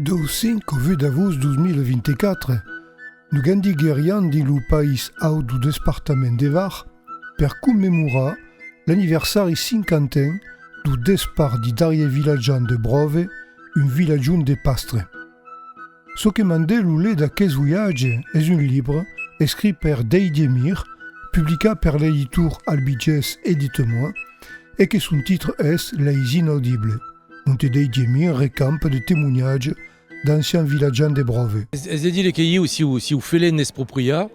Do 5 de Davos 2024, nous gandigerian di lo país au du departament de Var per commemorar l'anniversari 50 du despart di Darie villagian de Brove, un villagiun de Pastre. Ce que mandé l'oulé d'aquest voyage és un livre escrit per Deidje Mir, publicat per l'editor Albiges Édite-moi, et que son titre est Les Inaudibles, on Deidje Mir recampe de témoignages d'anciens villagians de Brove. Ez edile que si u felen espropria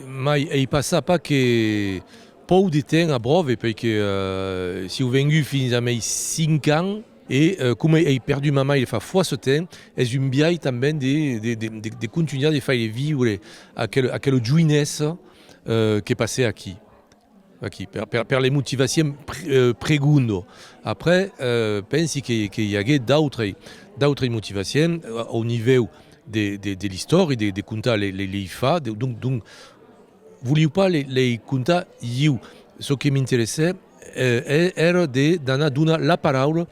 mai ei passa pas que pou de temps à Brove parce que si u vengu fins a mei 5 ans et comme ei perdu ma mai fa fois ce temps es un biai também de continuar de faire vivre aquelle joinesse que passait aqui per les motivations pregundo. Après, pensi qu'il y a d'autres motivations au niveau de l'histoire et de contar les faits. Donc, vouliez pas les contar io. Ce qui m'intéressait era de donar la parole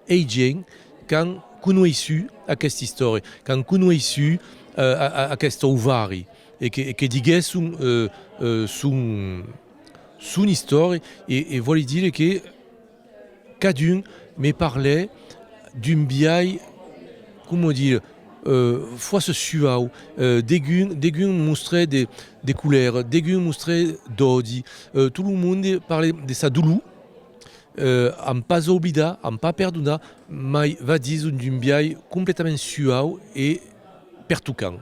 ai gent quand conoscu aquesta histoire, quand conoscu aquesta ovari et que diguessin son histoire et voulait dire que cadun me parlait d'un biais, comment dire, force suau, dégun montrait des couleurs, dégun montrait d'odi. Tout le monde parlait de sa doulou, en pas oblida, en pas perdona, mais va dire d'un biais complètement suau et pertucant.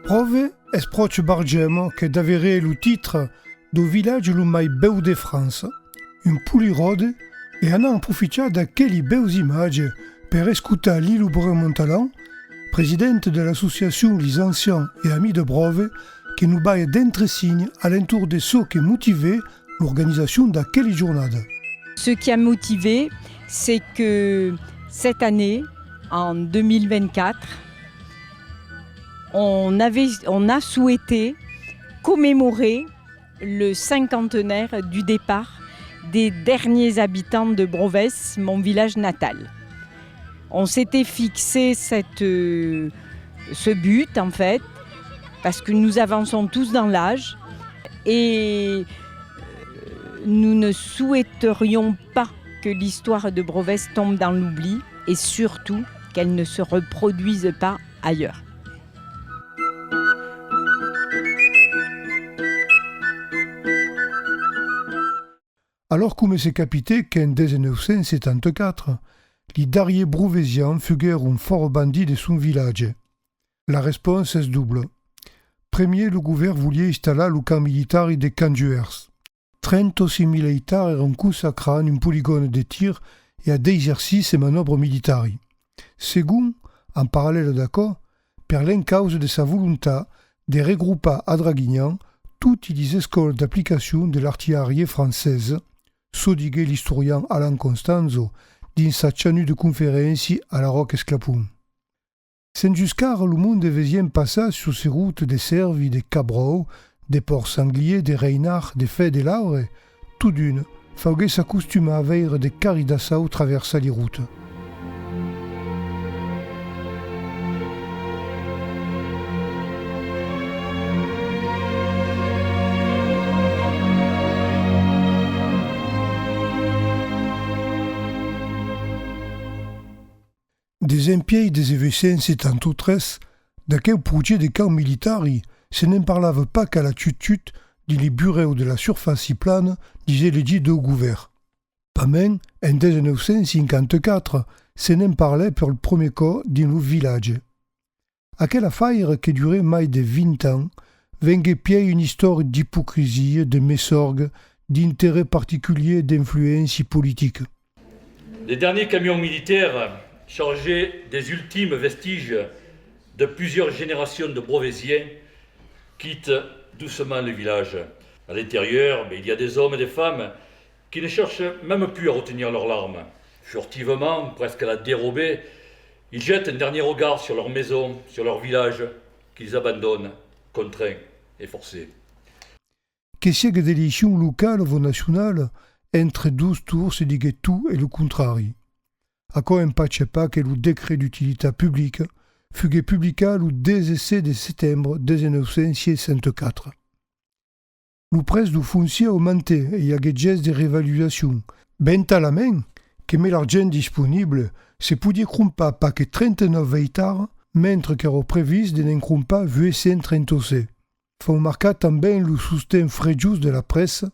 Brove es proche bargem que d'avere le titre do village lo mai beu de France, un pulirode, e an aprofitat d'aquelles beus images per escutar Lilo Montalan, présidente de l'association Les Anciens et Amis de Brove, qui nous baille d'entresignes à l'entour de ce qui motivait l'organisation d'aquelle journée. Ce qui a motivé, c'est que cette année, en 2024, on a souhaité commémorer le cinquantenaire du départ des derniers habitants de Broves, mon village natal. On s'était fixé ce but en fait, parce que nous avançons tous dans l'âge et nous ne souhaiterions pas que l'histoire de Broves tombe dans l'oubli et surtout qu'elle ne se reproduise pas ailleurs. Alors come se capite qu'en 1974, les Dariers brovesians fuguèrent un fort bandit de son village. La réponse est double. Premier, le gouvernement voulait installer le camp militaire de Canjuers. 36 000 hectares erano consacrés à un polygone de tir et à des exercices et manœuvres militaires. Second, en parallèle d'accord, per l'encause de sa volonté de regrouper à Draguignan toutes les écoles d'application de l'artillerie française, so diguait l'historien Alain Constanzo dans sa tenue de conférence à la Roque Esclapon. Sen jusqu'à le monde devait passer sur ces routes de Cervi, de Cabrau, des ports sangliers, des Reynards, des Fais de Laure, tout d'une, fauguait s'accostuma à veiller des carri d'assaut traversa les routes. Des impies des événements étant autres, d'aquel projet de camp militaire, se n'en parlava pas qu'à la tut-tut dans les bureaux de la surface plane, disait les dits de gouvernement. Pas même, en 1954, se n'en parlait pour le premier cas dans le village. Aquelle affaire qui durait mai de 20 ans, venait pied une histoire d'hypocrisie, de mésorgue, d'intérêt particulier d'influence politique. Les derniers camions militaires chargés des ultimes vestiges de plusieurs générations de Brovesiens quittent doucement le village. À l'intérieur, il y a des hommes et des femmes qui ne cherchent même plus à retenir leurs larmes. Furtivement, presque à la dérobée, ils jettent un dernier regard sur leur maison, sur leur village, qu'ils abandonnent, contraints et forcés. Que sia que d'élections locales ou nationales, entre 12 tours si diguait tout et le contrari. Acco impatce pas que le décret d'utilité publique fut publié le 10 de septembre 1964. Le prix du foncier a augmenté et il y a des réévaluations. Ben à la main, que met l'argent disponible, se pouvait crumpa pas que 39 hectares, mentre qu'era prévu de n'en crumpa 836. Faut marquer também le soutien fréjus de la presse,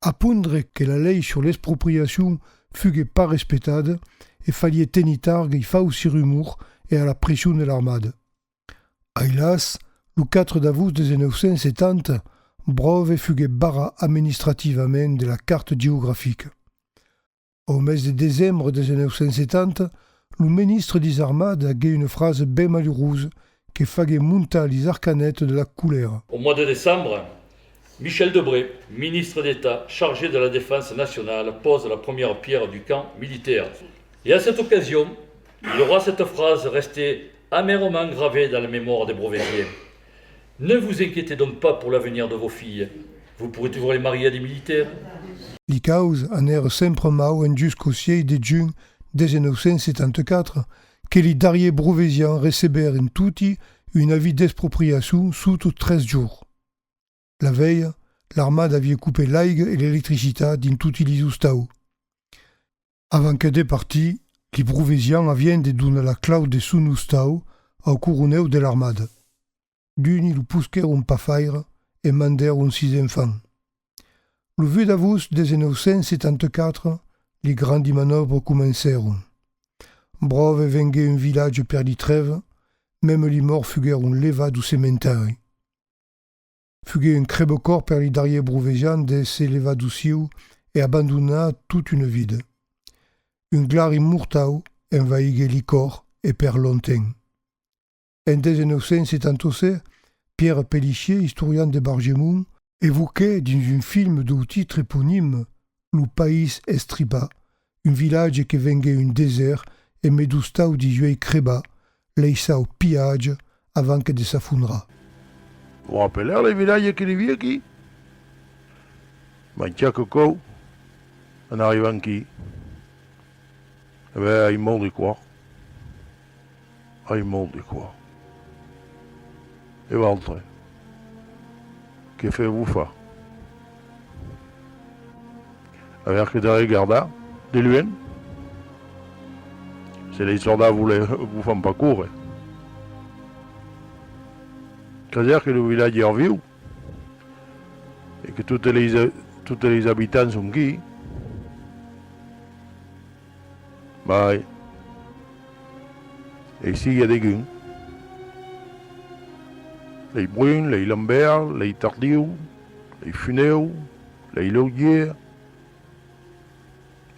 à pondre que la lei sur l'expropriation fut pas respectée et fallait tenitar qu'il fa aussi rumeur et à la pression de l'armade. Hélas, le 4 d'août 1970, Brove fut barra administrativement de la carte géographique. Au mois de décembre 1970, le ministre des Armades a dit une phrase bien malheureuse qui faisait monter les arcanettes de la couleur. Au mois de décembre, Michel Debré, ministre d'État chargé de la Défense nationale, pose la première pierre du camp militaire. Et à cette occasion, il aura cette phrase restée amèrement gravée dans la mémoire des Brovésiens. Ne vous inquiétez donc pas pour l'avenir de vos filles. Vous pourrez toujours les marier à des militaires. Les causes en erent sempre mau en jusqu'au 6 de juin 1974 que les darriers brovésiens recebèrent tutti un avis d'expropriation sous 13 jours. La veille, l'armade avait coupé l'aigre et l'électricité dans tutti les ustaus. Avant que des partis, les brovésiens avaient de donner la clau de son ustau au coronel de l'armade. D'une, ils pousquèrent pas faire et mandèrent 6 enfants. Le 8 d'août 1974, les grandes manœuvres commencèrent. Brove venguait un village perdu trêve, même les morts fugèrent levés du cimetière. Fugait un crève-corps per les darriers brovésiens de s'élever du ciel et abandonna toute une vide. Un glar immortal envahiguait les corps et per longtemps. En 1976, Pierre Pellissier, historien de Bargemont, évoquait dans un film de titre éponyme Le Pays Estriba, un village qui venait un désert et medustau di juei creba, laissa au pillage avant que de s'affondra. Vous vous rappelez les villages qui vivaient ici? Mantiacoco, en arrivant ici, eh bien, ils m'ont dit quoi? Ils m'ont dit quoi? Et ventre. Que faites-vous faire? Avec que de regarder, de loin, c'est les soldats vous font pas courir. C'est-à-dire que le village est revenu et que tous les habitants sont qui? Bah, et ici il y a des guns. Les bruns, les lambert, les tardieux, les funèos, les laudiers,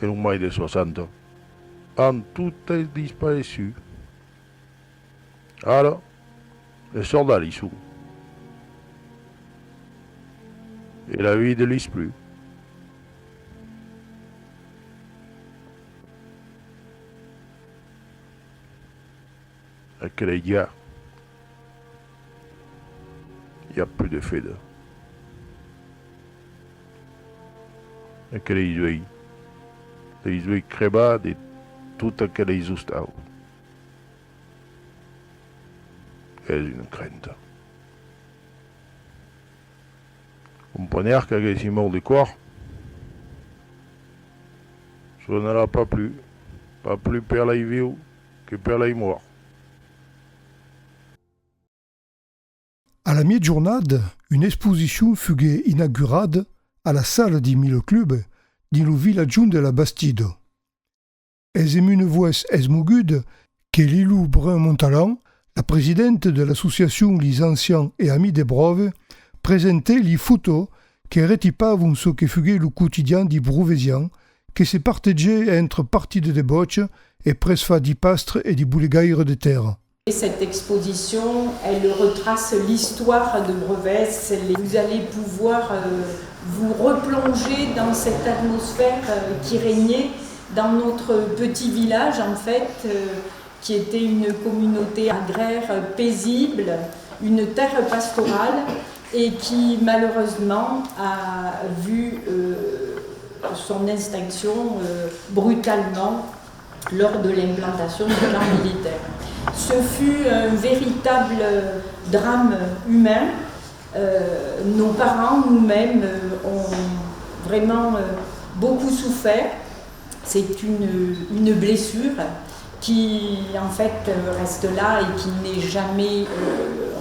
et le mai de 60 ans. En tout est disparu. Alors, les soldats ils sont. Et la vie ne lisse plus. Avec les gars, il n'y a plus de fête. Avec les yeux crébats de tout ce les ustaus. C'est une crainte. Comprenez que si mort de corps, ce n'en a pas plus per les vieux que per les morts. À la mi-journée, une exposition fut inaugurée à la salle du Mille Club dans le village de la Bastide. Es une voix esmogude que Lilou Brun-Montalan, la présidente de l'association Les Anciens et Amis des Broves, présentait les photos qui rétipaient ce que fut le quotidien des Brovesiens, qui se partageait entre parties de débauche et presfa di pastres et di boulegaires de terre. Cette exposition, elle retrace l'histoire de Brevès. Vous allez pouvoir vous replonger dans cette atmosphère qui régnait dans notre petit village, en fait, qui était une communauté agraire paisible, une terre pastorale, et qui malheureusement a vu son extinction brutalement lors de l'implantation du camp militaire. Ce fut un véritable drame humain. Nos parents, nous-mêmes, ont vraiment beaucoup souffert. C'est une blessure qui en fait reste là et qui n'est jamais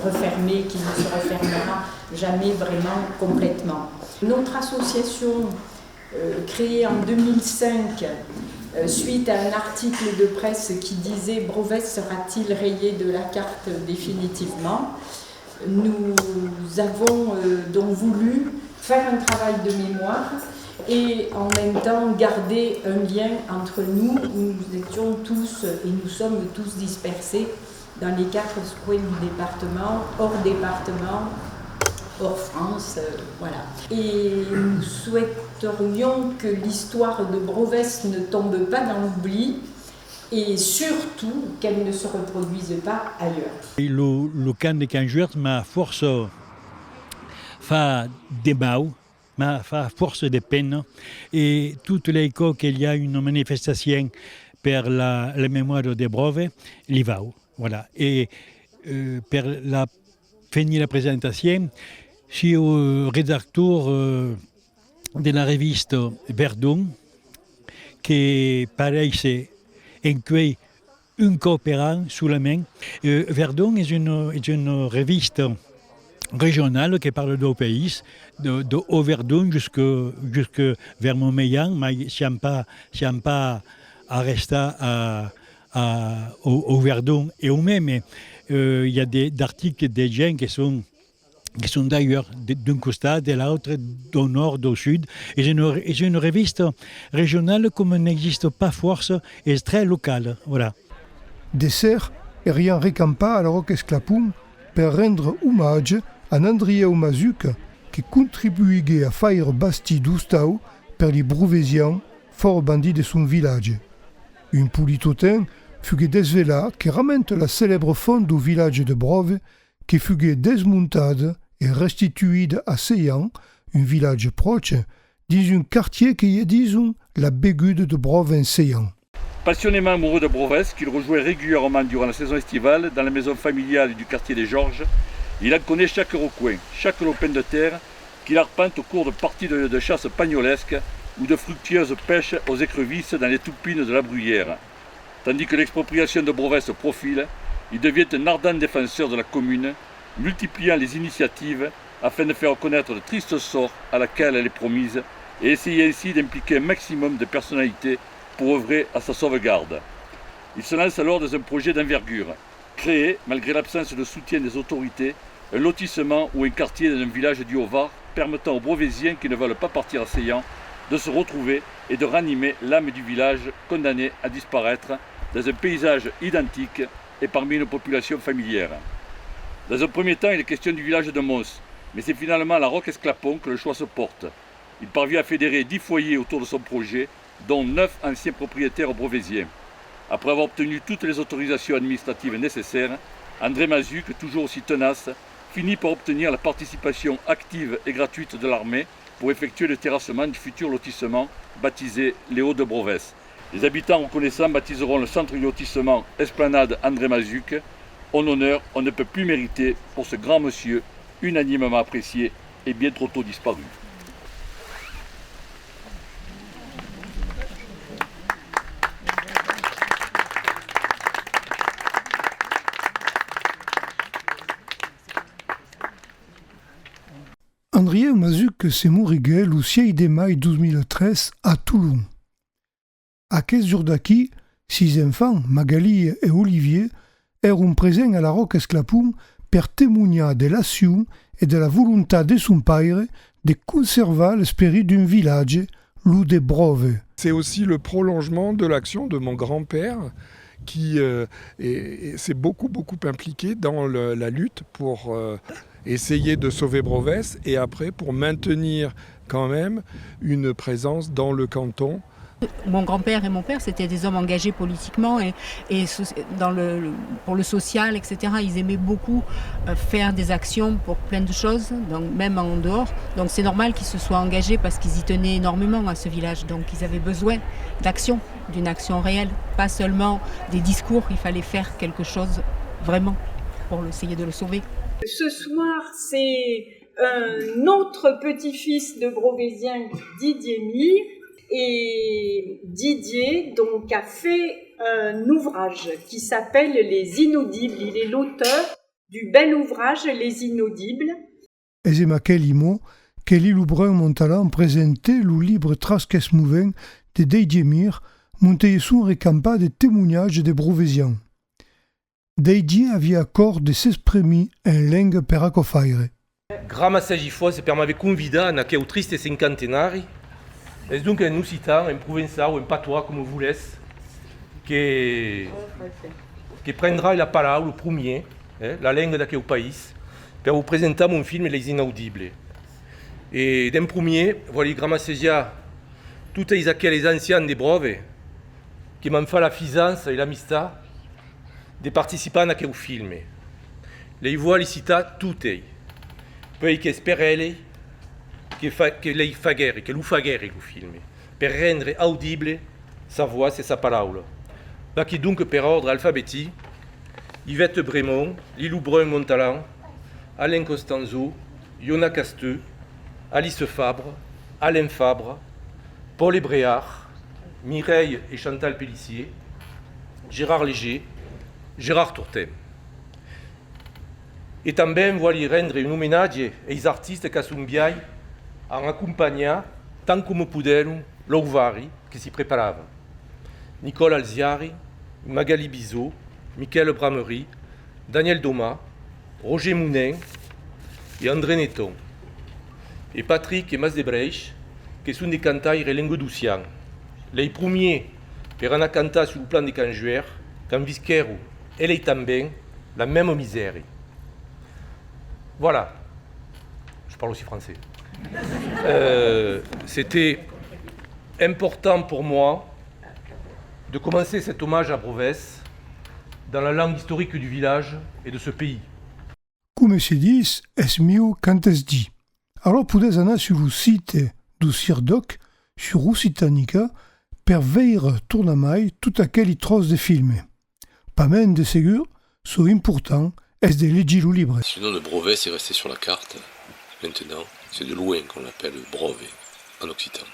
refermée, qui ne se refermera jamais vraiment complètement. Notre association, créée en 2005, suite à un article de presse qui disait « Brovès sera-t-il rayé de la carte définitivement ?» Nous avons donc voulu faire un travail de mémoire et en même temps garder un lien entre nous où nous étions tous et nous sommes tous dispersés dans les 4 coins du département, hors France, voilà. Et nous souhaiterions que l'histoire de Brovès ne tombe pas dans l'oubli et surtout qu'elle ne se reproduise pas ailleurs. Le camp de Canjuers m'a force fa des mal, m'a fa force de peine et toutes les fois qu'il y a une manifestation pour la mémoire de Brovès, l'y va. Voilà. Et pour la finir la présentation, je suis au rédacteur de la revue Verdun, qui pareil c'est un coopérant sous la main. Verdun est une revue régionale qui parle du pays, de Verdun jusque vers Montmélian, mais si on pas resté au Verdun et au même. Il y a des articles des gens qui sont d'ailleurs d'un côté, de l'autre, du nord, du sud. Et c'est une revue régionale comme n'existe pas force et très locale. Voilà. Dessert et rien récampa à la Roque Esclapon pour rendre hommage à Andrea Mazuc qui contribuait à faire basti d'Ustau per les Brouvésiens, fort bandits de son village. Un politotin fut desvela qui ramène la célèbre fonte du village de Brove qui fut desmontée et restituée à Seillan, un village proche, dans un quartier qui est, disons, la bégude de Brove en Seillan. Passionnément amoureux de Brovès, qu'il rejouait régulièrement durant la saison estivale dans la maison familiale du quartier des Georges, il en connaît chaque recoin, chaque lopin de terre qu'il arpente au cours de parties de chasse pagnolesques ou de fructueuses pêches aux écrevisses dans les toupines de la Bruyère. Tandis que l'expropriation de Brovès se profile, il devient un ardent défenseur de la commune, multipliant les initiatives afin de faire connaître le triste sort à laquelle elle est promise et essayer ainsi d'impliquer un maximum de personnalités pour œuvrer à sa sauvegarde. Il se lance alors dans un projet d'envergure, créer, malgré l'absence de soutien des autorités, un lotissement ou un quartier dans un village du Haut-Var permettant aux Brovésiens qui ne veulent pas partir à Seillan de se retrouver et de ranimer l'âme du village condamné à disparaître dans un paysage identique et parmi une population familière. Dans un premier temps, il est question du village de Mons, mais c'est finalement à la Roque Esclapon que le choix se porte. Il parvient à fédérer 10 foyers autour de son projet, dont 9 anciens propriétaires brovésiens. Après avoir obtenu toutes les autorisations administratives nécessaires, André Mazuc, toujours aussi tenace, finit par obtenir la participation active et gratuite de l'armée pour effectuer le terrassement du futur lotissement baptisé les Hauts de Brovès. Les habitants reconnaissants baptiseront le centre du lotissement Esplanade André Mazuc, en honneur on ne peut plus mériter pour ce grand monsieur unanimement apprécié et bien trop tôt disparu. Andrea Mazuc s'est mourigué le 6 de mai 2013 à Toulon. À 15 jours d'aquí, 6 enfants, Magali et Olivier, erano présents à la Roque Esclapon per témoigner de l'action et de la volonté de son père de conserver l'esprit d'un village, l'ou de Brove. C'est aussi le prolongement de l'action de mon grand-père qui s'est beaucoup impliqué dans la lutte pour essayer de sauver Brovès et après pour maintenir quand même une présence dans le canton Mon grand-père et mon père, c'était des hommes engagés politiquement et pour le social, etc. Ils aimaient beaucoup faire des actions pour plein de choses, donc même en dehors. Donc c'est normal qu'ils se soient engagés parce qu'ils y tenaient énormément à ce village. Donc ils avaient besoin d'action, d'une action réelle, pas seulement des discours. Il fallait faire quelque chose vraiment pour essayer de le sauver. Ce soir, c'est un autre petit-fils de Brovésien, Didier Mire. Et Didier donc a fait un ouvrage qui s'appelle Les Inaudibles. Il est l'auteur du bel ouvrage Les Inaudibles. Es em aquel imo que Lilu Brun Montalan presenté le livre Trasques Mouvent de Didier Mire, monteillesson recampa de témoignages de Brovésians. Didier havia accord de s'exprimer en langue per acofaire. Grama sagifos per m'ave convida na que o triste cinquantenari. Es donc un occitan, un provençal ou un patois, comme vous voulez, qui prendra la parole, le premier, la langue d'aquel pays, pour vous présenter mon film Les Inaudibles. Et d'un premier, voilà, Gramacegia, toutes les anciens des Broves, qui m'ont fait la fisance et l'amistad de participer à quel film. Les voix les cita toutes, puis qui espèrent che lei faguere, che lui faguere il film, per rendere audible sa voix et sa parole. Perché donc per ordre alphabétique, Yvette Brémond, Lilou Brun Montalan, Alain Costanzo, Yona Casteux, Alice Fabre, Alain Fabre, Paul Ébréard, Mireille et Chantal Pellissier, Gérard Léger, Gérard Tourtem. E também voglio rendere un omaggio ai artisti che sono biai en accompagnant, tant come puderam, loro vari che si preparavano. Nicole Alziari, Magali Bizot, Michael Bramery, Daniel Doma, Roger Mounin et André Netton. Et Patrick et Mas de Breich, qui sont des cantaires languedociens. Les premiers per anar cantar sur le plan des canjuers, quand visquero, elle est também la même misère. Voilà. Je parle aussi français. C'était important pour moi de commencer cet hommage à Brovès dans la langue historique du village et de ce pays. Come se diz, es mieux quand es dit. Alors podes anar sur le site du Cirdoc, sur Occitanica, per veire tornamai tout aquel tros de film. Pas même de segur, so important, es de legir le livre. Sinon, le Brovès est resté sur la carte. Maintenant, c'est de loin qu'on l'appelle Brove en occitan.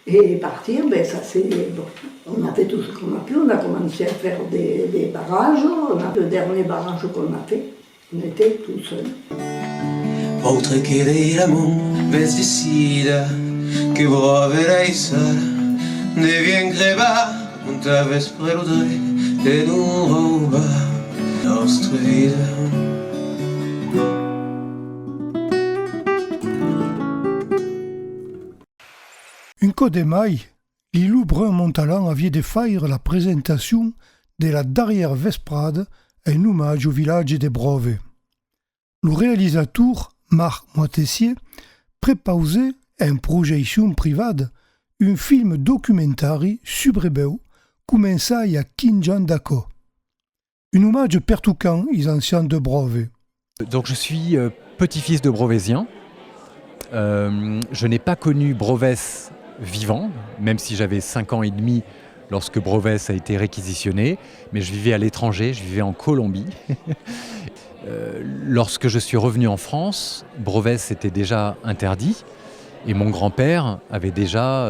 Et partir, ben ça c'est bon. On a fait tout ce qu'on a pu, on a commencé à faire des barrages. Le dernier barrage qu'on a fait, on était tout seul. Oltre che l'amore decida che proverai sola, devi increvar, non t'avais preludre e non roba nostra vita. Un coup de maille, Lilou Brun Montalan avait de faire la présentation de la dernière vesprade en hommage au village de Brove. Le réalisateur, Marc Moitessier, prépausait en projection privée un film documentaire subrebeu commença à Kinjan Dako. Un hommage pertucant aux anciens de Brove. Donc je suis petit-fils de Brovésien. Je n'ai pas connu Brovès vivant, même si j'avais 5 ans et demi lorsque Brovès a été réquisitionné, mais je vivais à l'étranger, je vivais en Colombie. Lorsque je suis revenu en France, Brovès était déjà interdit et mon grand-père avait déjà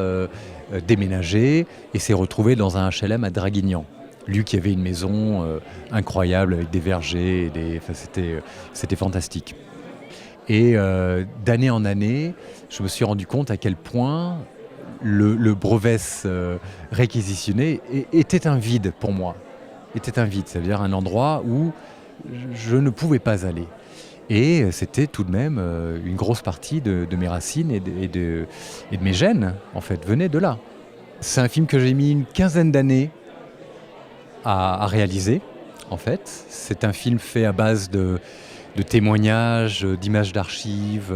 déménagé et s'est retrouvé dans un HLM à Draguignan. Lui qui avait une maison incroyable avec des vergers, c'était fantastique. Et d'année en année, je me suis rendu compte à quel point le Brovès réquisitionné était un vide pour moi. Était un vide, c'est-à-dire un endroit où je ne pouvais pas aller. Et c'était tout de même une grosse partie de mes racines et de mes gènes, en fait, venaient de là. C'est un film que j'ai mis une quinzaine d'années à réaliser, en fait. C'est un film fait à base témoignages, d'images d'archives.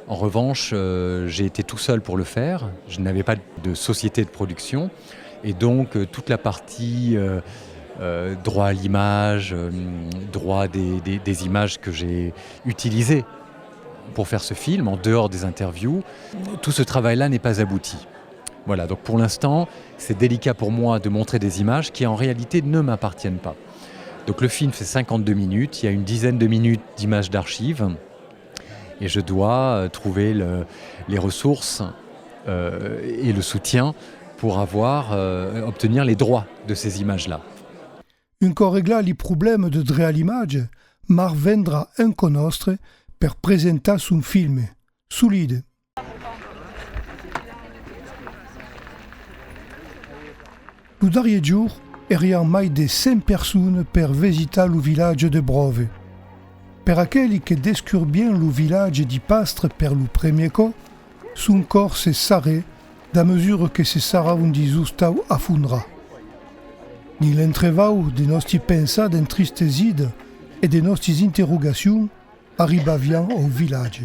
En revanche, j'ai été tout seul pour le faire. Je n'avais pas de société de production. Et donc, toute la partie droit à l'image, droit des images que j'ai utilisées pour faire ce film, en dehors des interviews, tout ce travail-là n'est pas abouti. Voilà, donc pour l'instant, c'est délicat pour moi de montrer des images qui en réalité ne m'appartiennent pas. Donc le film fait 52 minutes, il y a une dizaine de minutes d'images d'archives et je dois trouver les ressources et le soutien pour obtenir les droits de ces images-là. Un cop reglat i problemi de dret a l'image, Marc vendrà un conostre per presentar son film, solide. Lo darrier jour, erian mai de 100 personnes per visitar lo village de Brove. Per aquelli che descurbien lo village di Pastre per lo premier cop, son cor se sarè da mesure que se sarà un disustau affondrà. Ni l'entrevau de nostri pensats entristesid e de nostres interrogacions arribavian au village.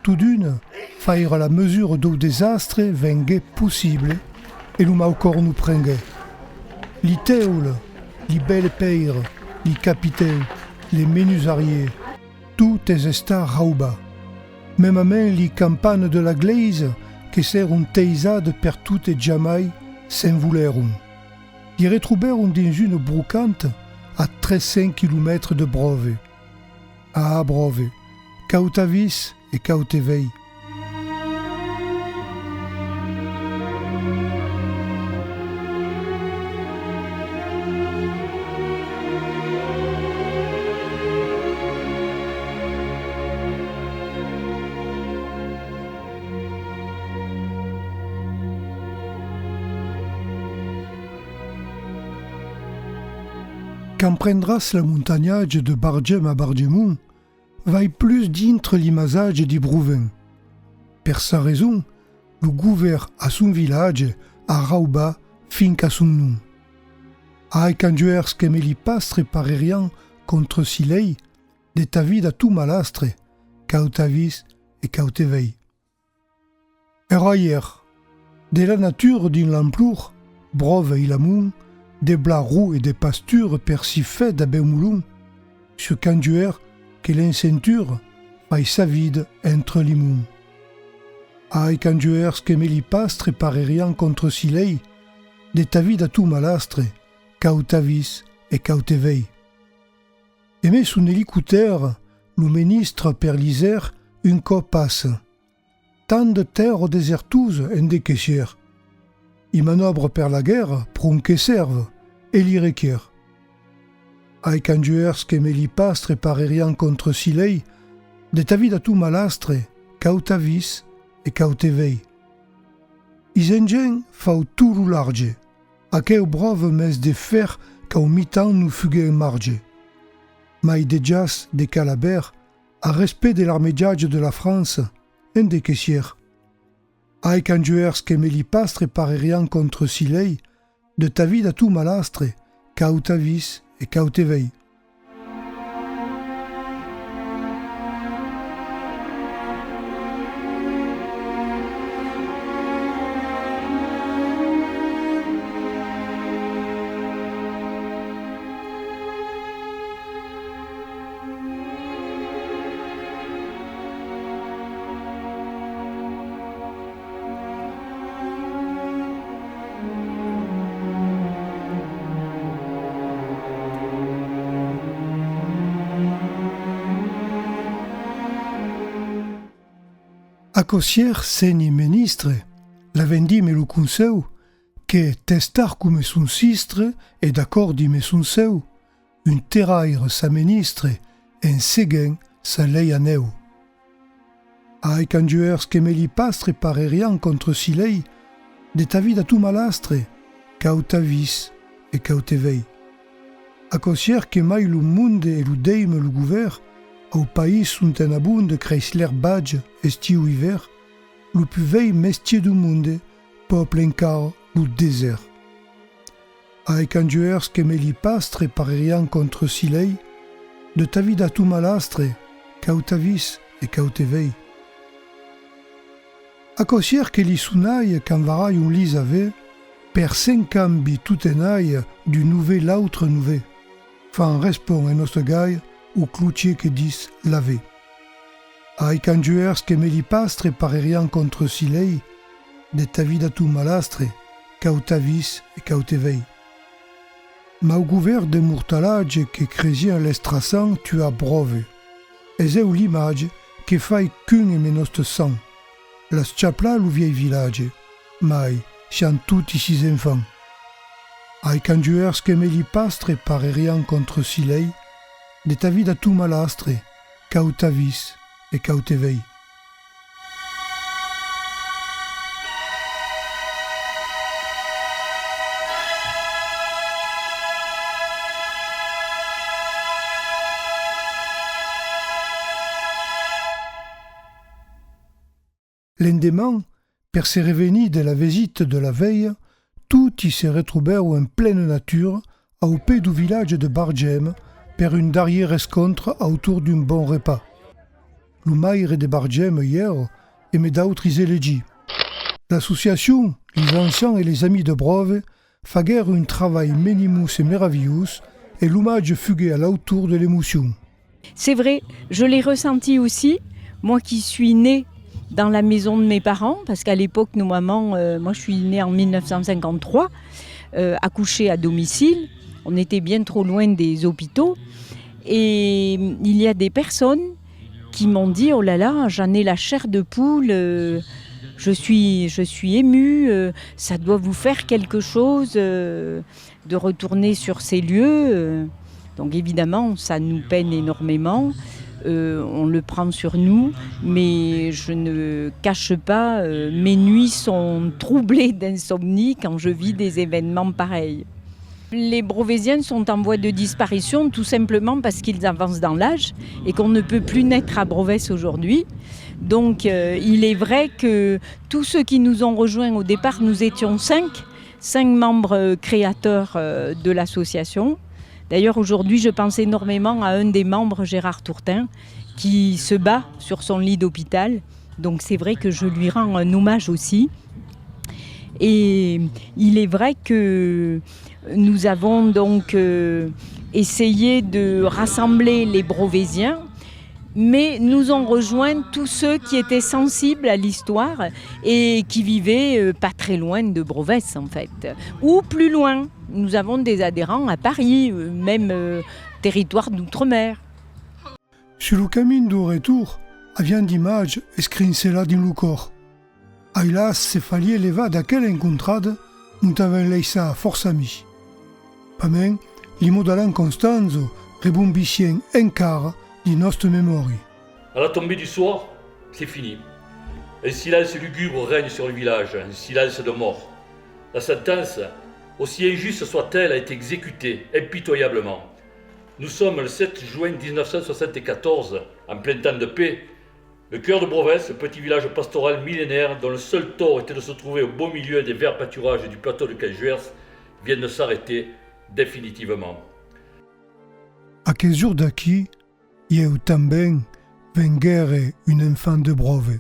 Tout d'une, faire la mesure do desastre vengué possible e lo maucor nous prengué. Li teul, li belle peire, li capiteu, les menusariers, tout es esta rauba. Memament li campane de la glaise que ser un teisade per tout et jamais se'n voleron. Li retrouberon dins une brocante à 300 km de Brove. Ah, Brove, cautavis et cautevei. Quand prendras la montagnage de Bargem à Bargemont, vai plus dintre l'imasage di Brouven. Per sa raison, le gouverne à son village a rauba fin qu'à son nom. Ai canjuers que me li pastre parerian contre silei, de ta vida tu malastre, cautavis et cautevei. Hier, de la nature din l'emplour, Brove et l'amont, des blas roux et des pastures persifées d'Abemoulon, ce canjuer que l'incenture faille sa vide entre limon. Ai canjuers que me li pastre parerian contre silei, de ta vida tu malastre, cautavis et cautevei. Et mais son hélicoptère, le ministre per l'Isère, un cop passe. Tant de terre désertouses en décaissère. I manobre per la guerre, pron que serve, et l'y requiert. Ai canjuers que me li pastre parerian contre silei, de ta vida tu malastre, cautavis et cautevei. Is engins fau tout lo large, aqueu Brove mes de fer qu'au mi-temps nous fuguait en marge. Mai de jas de Calabert, a respect de l'armédiage de la France, en de caissière. Ai canjuers que me li pastre parerian contre silei, de ta vida tu malastre, cautavis et cautevei. A Cossière, seni ministre, la vendim e lo conseu, que testar come son sistre e d'accordi me son seu, un terraire sa ministre, en seguen sa lei aneu. Ai canjuers que me li pastre parerian contre silei, de ta vida tu malastre, cautavis et cautevei. A Cossière que mai lo monde e lo deim lo gouverne, au pays sunt en abunde Chrysler Badge estiu-hiver, le plus vieil mestier du monde, peuple encara le désert. Ai canjuers que me li pastre parerian contre silei, de ta vida tu malastre, cautavis e cautevei. A cosier che li sunai canvarai un lis ave, per 5 cambi tutenai du nouvé l'autre nouvé. Fan respon en nostre gai o cloutier que dis lavé. Ai canjuers que me li pastre parerian contre silei, de ta vida tu malastre, cautavis e cautevei. Ma au gouvern de mortalage que crezien l'estrasan tu a brove. Es eu l'image que fai qu'un e menost sang. La sciapla lu viei village, mai sian tutti sis enfants. Ai canjuers que me li pastre parerian contre silei, de ta vida tu malastre, cautavis e cautevei. L'endemain, per se revenir de la visite de la veille, tout y se retrouvèrent en pleine nature, au pied du village de Bargem, per une dernière rencontre autour d'un bon repas. Le maire de Bargem hier aimait d'autres élégies. L'association, les anciens et les amis de Brove, faguèrent un travail minimus et merveilleux, et l'hommage fuguait à l'autour de l'émotion. C'est vrai, je l'ai ressenti aussi, moi qui suis née dans la maison de mes parents, parce qu'à l'époque, nos mamans, moi je suis née en 1953, accouchée à domicile, on était bien trop loin des hôpitaux, et il y a des personnes qui m'ont dit « Oh là là, j'en ai la chair de poule, je suis émue, ça doit vous faire quelque chose de retourner sur ces lieux. » Donc évidemment, ça nous peine énormément. On le prend sur nous, mais je ne cache pas, mes nuits sont troublées d'insomnie quand je vis des événements pareils. Les Brovésiens sont en voie de disparition tout simplement parce qu'ils avancent dans l'âge et qu'on ne peut plus naître à Brovès aujourd'hui. Donc il est vrai que tous ceux qui nous ont rejoints au départ, nous étions 5 membres créateurs de l'association. D'ailleurs, aujourd'hui, je pense énormément à un des membres, Gérard Tourtin, qui se bat sur son lit d'hôpital. Donc c'est vrai que je lui rends un hommage aussi. Et il est vrai que nous avons donc essayé de rassembler les Brovésiens, mais nous ont rejoint tous ceux qui étaient sensibles à l'histoire et qui vivaient pas très loin de Brovès en fait, ou plus loin. Nous avons des adhérents à Paris, même territoire d'outre-mer. Sur le chemin du retour, havien d'images escrincela din le cor. Ailas se falie leva d'aquella incontrada, nous avons leisa força ami. Pamen, l'imo d'Alain Constanzo rebombissien encara di nostre memorie. À la tombée du soir, c'est fini. Un silence lugubre règne sur le village, un silence de mort. La sentence, aussi injuste soit-elle, a été exécutée impitoyablement. Nous sommes le 7 juin 1974, en plein temps de paix. Le cœur de Brovès, petit village pastoral millénaire dont le seul tort était de se trouver au beau milieu des verts pâturages du plateau de Canjuers, vient de s'arrêter définitivement. À 15 jours d'aquí, il y a eu também venguere un enfant de Brove.